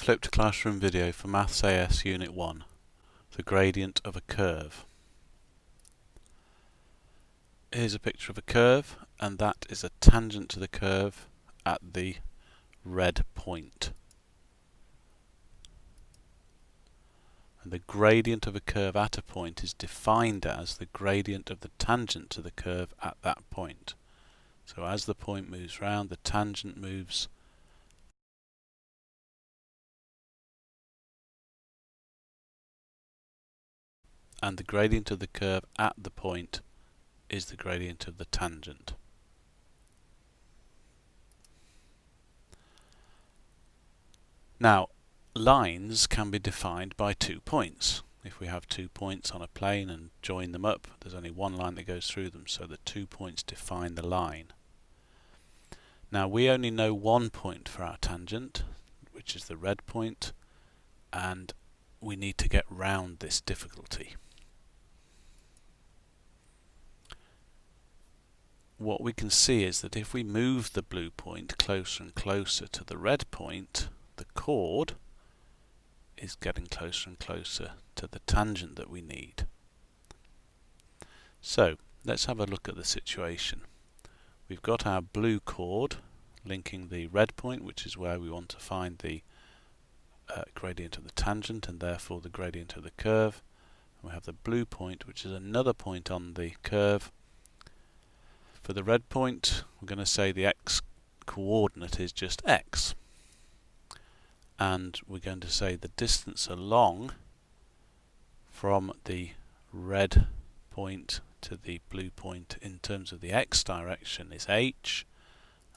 Flipped classroom video for Maths AS Unit 1, the gradient of a curve. Here's a picture of a curve, and that is a tangent to the curve at the red point. And the gradient of a curve at a point is defined as the gradient of the tangent to the curve at that point. So as the point moves round, the tangent moves and the gradient of the curve at the point is the gradient of the tangent. Now, lines can be defined by 2 points. If we have 2 points on a plane and join them up, there's only one line that goes through them, so the 2 points define the line. Now, we only know one point for our tangent, which is the red point, and we need to get round this difficulty. What we can see is that if we move the blue point closer and closer to the red point, the chord is getting closer and closer to the tangent that we need. So let's have a look at the situation. We've got our blue chord linking the red point, which is where we want to find the gradient of the tangent and therefore the gradient of the curve. And we have the blue point, which is another point on the curve. For the red point, we're going to say the x coordinate is just x. And we're going to say the distance along from the red point to the blue point in terms of the x direction is h,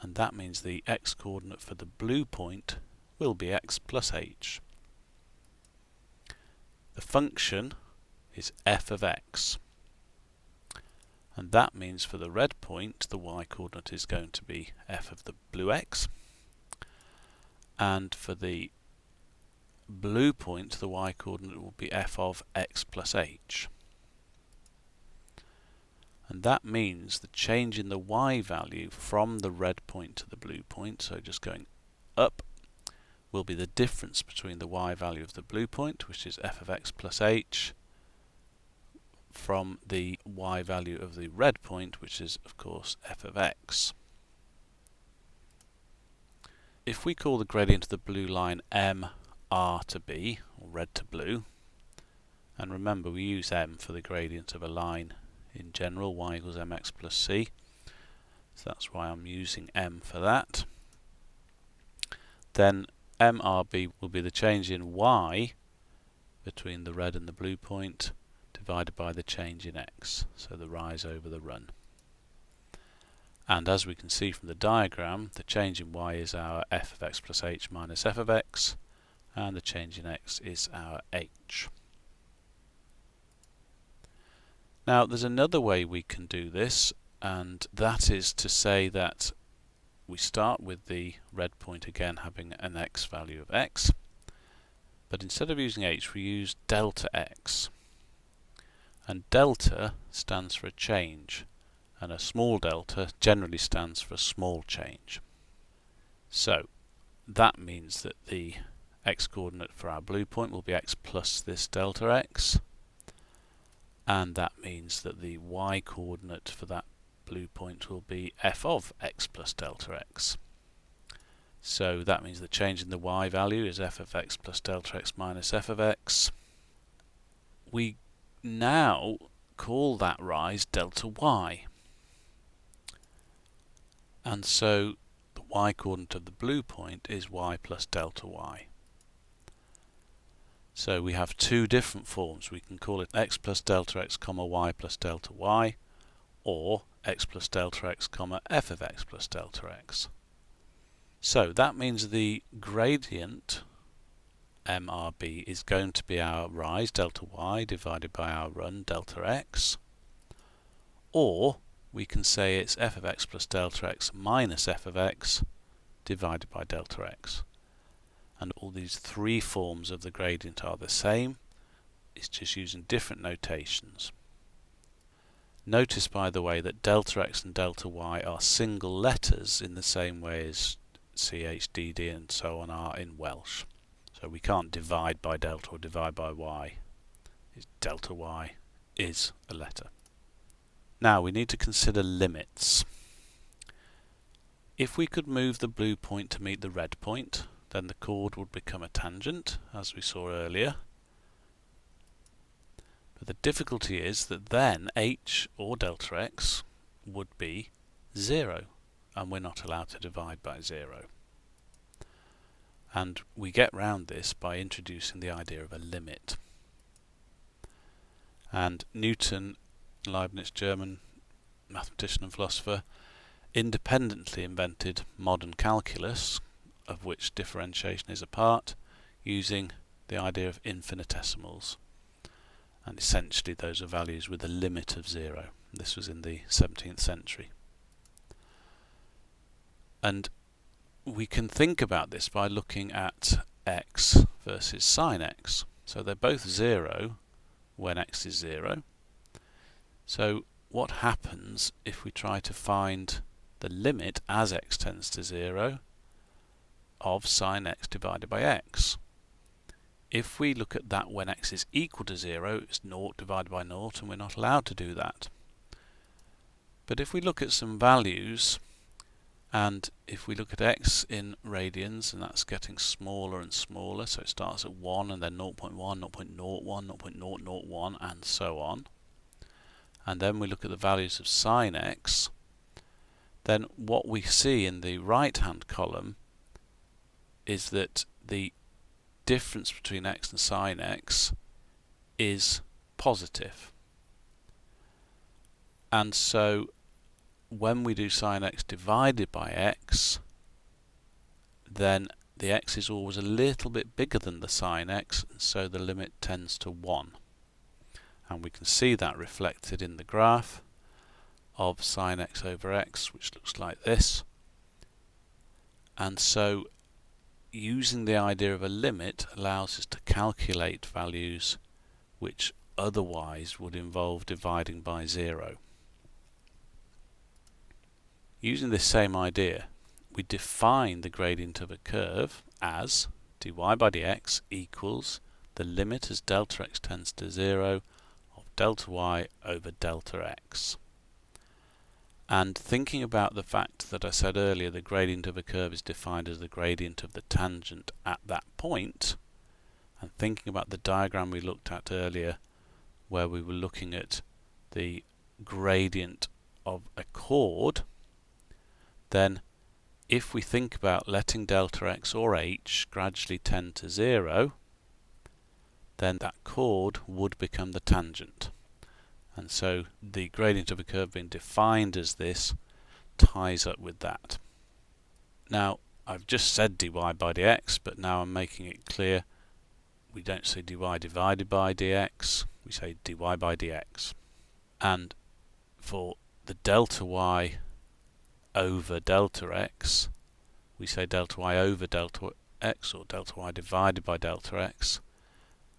and that means the x coordinate for the blue point will be x plus h. The function is f of x, and that means for the red point the y coordinate is going to be f of the blue x, and for the blue point the y coordinate will be f of x plus h. And that means the change in the y value from the red point to the blue point, so just going up, will be the difference between the y value of the blue point, which is f of x plus h, from the y value of the red point, which is of course f of x. If we call the gradient of the blue line m r to b, or red to blue, and remember we use m for the gradient of a line in general, y equals mx plus c, so that's why I'm using m for that, then mrb will be the change in y between the red and the blue point divided by the change in x, so the rise over the run. And as we can see from the diagram, the change in y is our f of x plus h minus f of x, and the change in x is our h. Now there's another way we can do this, and that is to say that we start with the red point again having an x value of x, but instead of using h we use delta x. And delta stands for a change, and a small delta generally stands for a small change. So that means that the x coordinate for our blue point will be x plus this delta x, and that means that the y coordinate for that blue point will be f of x plus delta x. So that means the change in the y value is f of x plus delta x minus f of x. We now call that rise delta y, and so the y coordinate of the blue point is y plus delta y. So we have two different forms. We can call it x plus delta x comma y plus delta y, or x plus delta x comma f of x plus delta x. So that means the gradient mrb is going to be our rise delta y divided by our run delta x, or we can say it's f of x plus delta x minus f of x divided by delta x. And all these three forms of the gradient are the same, it's just using different notations. Notice, by the way, that delta x and delta y are single letters in the same way as ch, dd and so on are in Welsh. So So we can't divide by delta or divide by y. Delta y is a letter. Now we need to consider limits. If we could move the blue point to meet the red point, then the chord would become a tangent, as we saw earlier. But the difficulty is that then h, or delta x, would be 0, and we're not allowed to divide by 0. And we get round this by introducing the idea of a limit. And Newton, Leibniz, German mathematician and philosopher, independently invented modern calculus, of which differentiation is a part, using the idea of infinitesimals. And essentially those are values with a limit of 0. This was in the 17th century. And we can think about this by looking at x versus sine x. So they're both 0 when x is 0. So what happens if we try to find the limit as x tends to 0 of sine x divided by x? If we look at that when x is equal to 0, it's 0 divided by 0, and we're not allowed to do that. But if we look at some values, and if we look at x in radians, and that's getting smaller and smaller, so it starts at 1 and then 0.1, 0.01, 0.001 and so on, and then we look at the values of sine x, then what we see in the right hand column is that the difference between x and sine x is positive. And so when we do sine x divided by x, then the x is always a little bit bigger than the sine x, and so the limit tends to 1. And we can see that reflected in the graph of sine x over x, which looks like this. And so using the idea of a limit allows us to calculate values which otherwise would involve dividing by 0. Using this same idea, we define the gradient of a curve as dy by dx equals the limit as delta x tends to 0 of delta y over delta x. And thinking about the fact that I said earlier the gradient of a curve is defined as the gradient of the tangent at that point, and thinking about the diagram we looked at earlier where we were looking at the gradient of a chord, then if we think about letting delta x or h gradually tend to 0, then that chord would become the tangent. And so the gradient of a curve being defined as this ties up with that. Now, I've just said dy by dx, but now I'm making it clear we don't say dy divided by dx, we say dy by dx. And for the delta y over delta x, we say delta y over delta x, or delta y divided by delta x.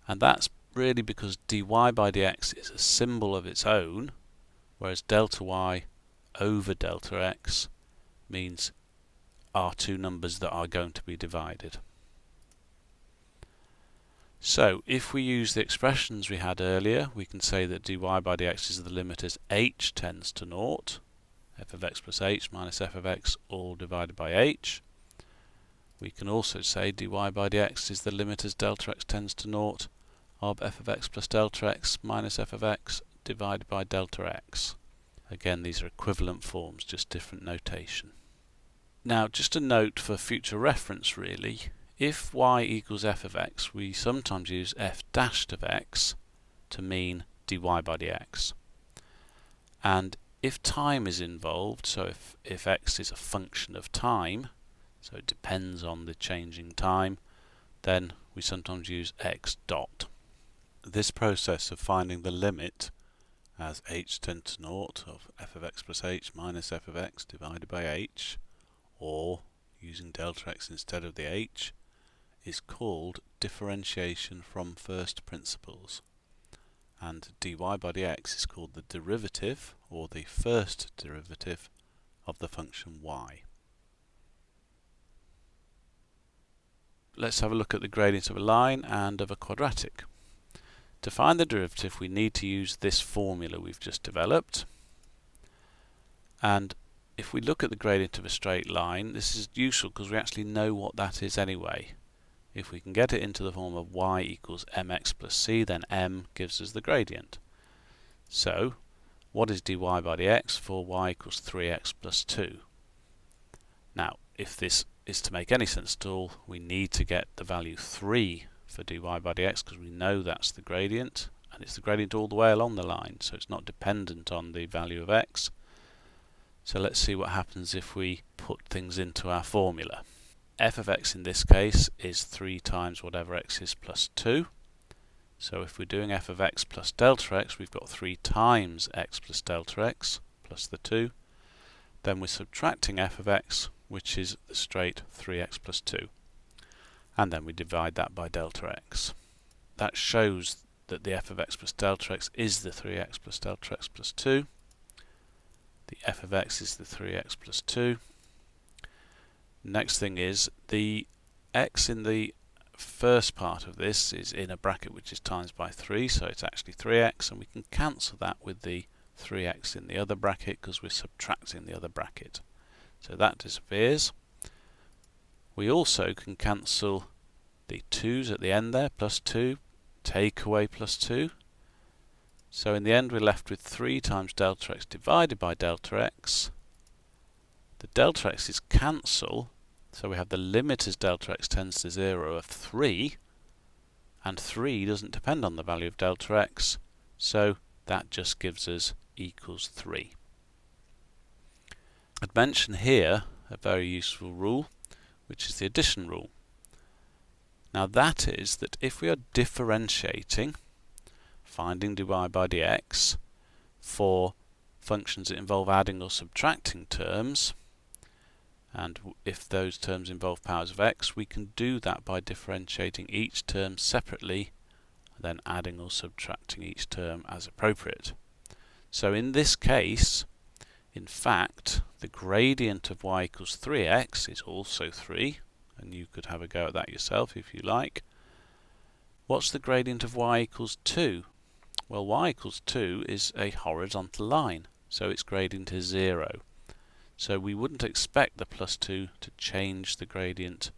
And that's really because dy by dx is a symbol of its own, whereas delta y over delta x means are two numbers that are going to be divided. So if we use the expressions we had earlier, we can say that dy by dx is the limit as h tends to 0, f of x plus h minus f of x all divided by h. We can also say dy by dx is the limit as delta x tends to 0 of f of x plus delta x minus f of x divided by delta x. Again, these are equivalent forms, just different notation. Now, just a note for future reference really, if y equals f of x, we sometimes use f dashed of x to mean dy by dx. And if time is involved, so if x is a function of time, so it depends on the changing time, then we sometimes use x dot. This process of finding the limit as h tends to 0 of f of x plus h minus f of x divided by h, or using delta x instead of the h, is called differentiation from first principles. And dy by dx is called the derivative, or the first derivative, of the function y. let's have a look at the gradient of a line and of a quadratic. To find the derivative, we need to use this formula we've just developed. And if we look at the gradient of a straight line, this is useful because we actually know what that is anyway. If we can get it into the form of y equals mx plus c, then m gives us the gradient. So, what is dy by dx for y equals 3x plus 2? Now, if this is to make any sense at all, we need to get the value 3 for dy by dx because we know that's the gradient, and it's the gradient all the way along the line, so it's not dependent on the value of x. So let's see what happens if we put things into our formula. F of x in this case is 3 times whatever x is plus 2. So if we're doing f of x plus delta x, we've got 3 times x plus delta x plus the 2. Then we're subtracting f of x, which is the straight 3x plus 2. And then we divide that by delta x. That shows that the f of x plus delta x is the 3x plus delta x plus 2. The f of x is the 3x plus 2. Next thing is the x in the first part of this is in a bracket which is times by 3, so it's actually 3x, and we can cancel that with the 3x in the other bracket because we're subtracting the other bracket. So that disappears. We also can cancel the 2's at the end there, plus 2, take away plus 2. So in the end we're left with 3 times delta x divided by delta x. The delta x's cancel, so we have the limit as delta x tends to 0 of 3, and 3 doesn't depend on the value of delta x, so that just gives us equals 3. I'd mention here a very useful rule, which is the addition rule. Now that is that if we are differentiating, finding dy by dx for functions that involve adding or subtracting terms, and if those terms involve powers of x, we can do that by differentiating each term separately, then adding or subtracting each term as appropriate. So in this case, in fact, the gradient of y equals 3x is also 3, and you could have a go at that yourself if you like. What's the gradient of y equals 2? Well, y equals 2 is a horizontal line, so its gradient is 0. So we wouldn't expect the plus 2 to change the gradient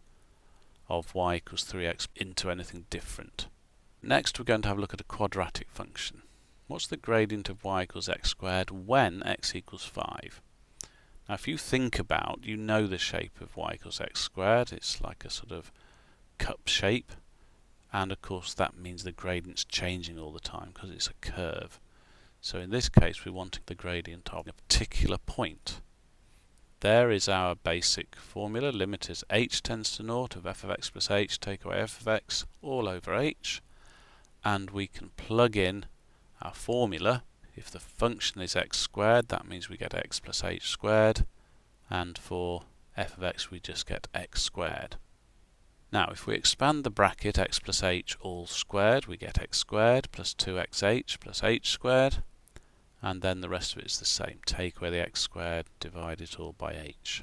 of y equals 3x into anything different. Next we're going to have a look at a quadratic function. What's the gradient of y equals x squared when x equals 5? Now if you think about, you know the shape of y equals x squared. It's like a sort of cup shape, and of course that means the gradient's changing all the time because it's a curve. So in this case we're wanting the gradient of a particular point. There is our basic formula. Limit is h tends to 0 of f of x plus h, take away f of x all over h, and we can plug in our formula. If the function is x squared, that means we get x plus h squared, and for f of x we just get x squared. Now if we expand the bracket x plus h all squared, we get x squared plus 2xh plus h squared, and then the rest of it is the same. Take away the x squared, divide it all by h.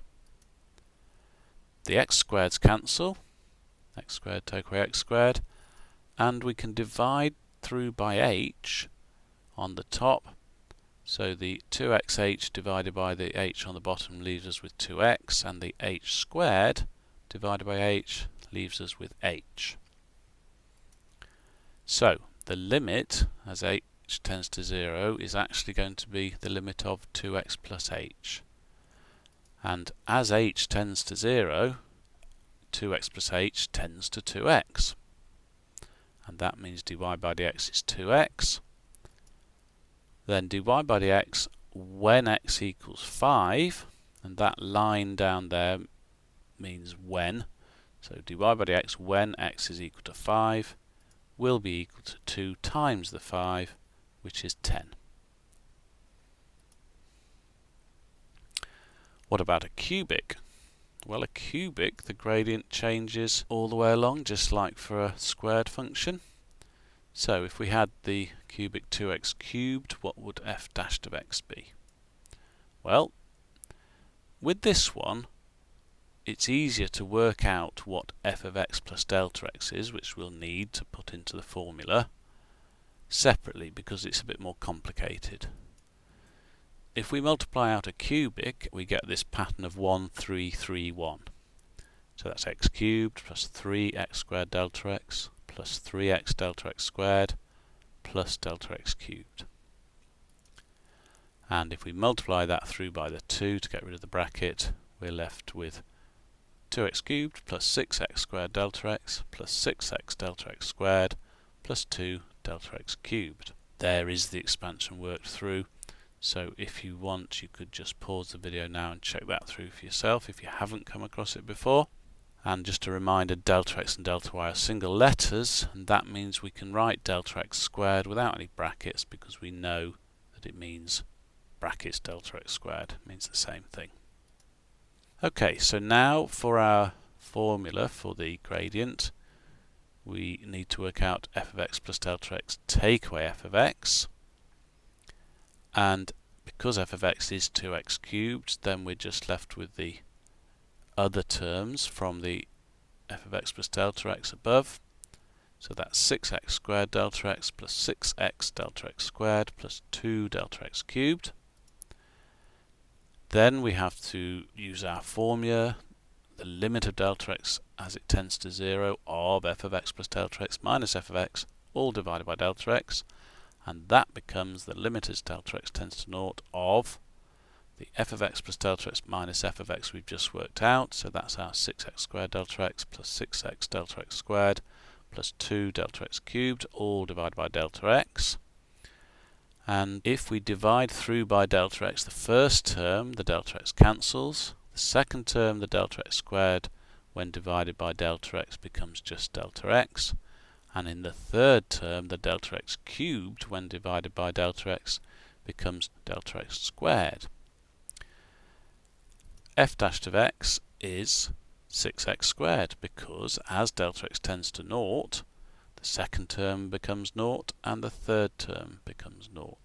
The x squareds cancel, x squared take away x squared, and we can divide through by h on the top. So the 2xh divided by the h on the bottom leaves us with 2x, and the h squared divided by h leaves us with h. So the limit as h tends to 0 is actually going to be the limit of 2x plus h. And as h tends to 0, 2x plus h tends to 2x. And that means dy by dx is 2x. Then dy by dx when x equals 5, and that line down there means when. So dy by dx when x is equal to 5 will be equal to 2 times the 5, which is 10. What about a cubic? Well, a cubic, the gradient changes all the way along, just like for a squared function. So if we had the cubic 2x cubed, what would f dashed of x be? Well, with this one, it's easier to work out what f of x plus delta x is, which we'll need to put into the formula, separately because it's a bit more complicated. If we multiply out a cubic, we get this pattern of 1, 3, 3, 1. So that's x cubed plus 3x squared delta x plus 3x delta x squared plus delta x cubed. And if we multiply that through by the 2 to get rid of the bracket, we're left with 2x cubed plus 6x squared delta x plus 6x delta x squared plus 2 delta x cubed. There is the expansion worked through. So if you want, you could just pause the video now and check that through for yourself if you haven't come across it before. And just a reminder, delta x and delta y are single letters, and that means we can write delta x squared without any brackets because we know that it means brackets delta x squared. It means the same thing. Okay, so now for our formula for the gradient, we need to work out f of x plus delta x take away f of x. And because f of x is 2x cubed, then we're just left with the other terms from the f of x plus delta x above. So that's 6x squared delta x plus 6x delta x squared plus 2 delta x cubed. Then we have to use our formula, the limit of delta x as it tends to 0 of f of x plus delta x minus f of x, all divided by delta x, and that becomes the limit as delta x tends to 0 of the f of x plus delta x minus f of x we've just worked out. So that's our 6x squared delta x plus 6x delta x squared plus 2 delta x cubed, all divided by delta x. And if we divide through by delta x the first term, the delta x cancels. The second term, the delta x squared, when divided by delta x becomes just delta x. And in the third term, the delta x cubed, when divided by delta x, becomes delta x squared. F dash of x is 6x squared because as delta x tends to 0, the second term becomes 0 and the third term becomes 0.